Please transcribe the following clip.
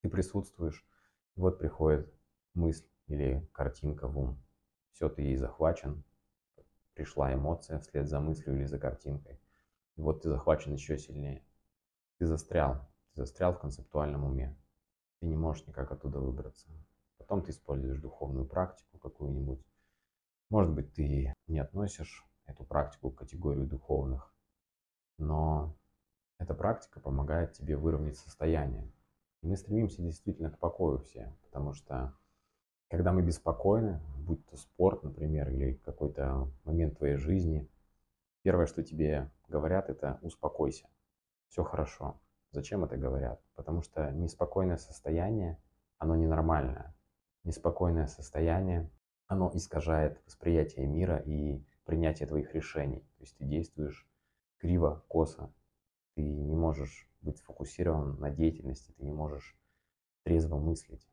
Ты присутствуешь, и вот приходит мысль или картинка в ум. Все, ты ей захвачен, пришла эмоция вслед за мыслью или за картинкой. И вот ты захвачен еще сильнее. Ты застрял в концептуальном уме. Ты не можешь никак оттуда выбраться. Потом ты используешь духовную практику какую-нибудь. Может быть, ты не относишь эту практику к категорию духовных, но эта практика помогает тебе выровнять состояние. И мы стремимся действительно к покою все, потому что когда мы беспокойны, будь то спорт, например, или какой-то момент твоей жизни, первое, что тебе говорят, это успокойся, все хорошо. Зачем это говорят? Потому что неспокойное состояние, оно ненормальное. Неспокойное состояние, оно искажает восприятие мира и принятие твоих решений. То есть ты действуешь криво, косо, ты не можешь быть сфокусирован на деятельности, ты не можешь трезво мыслить.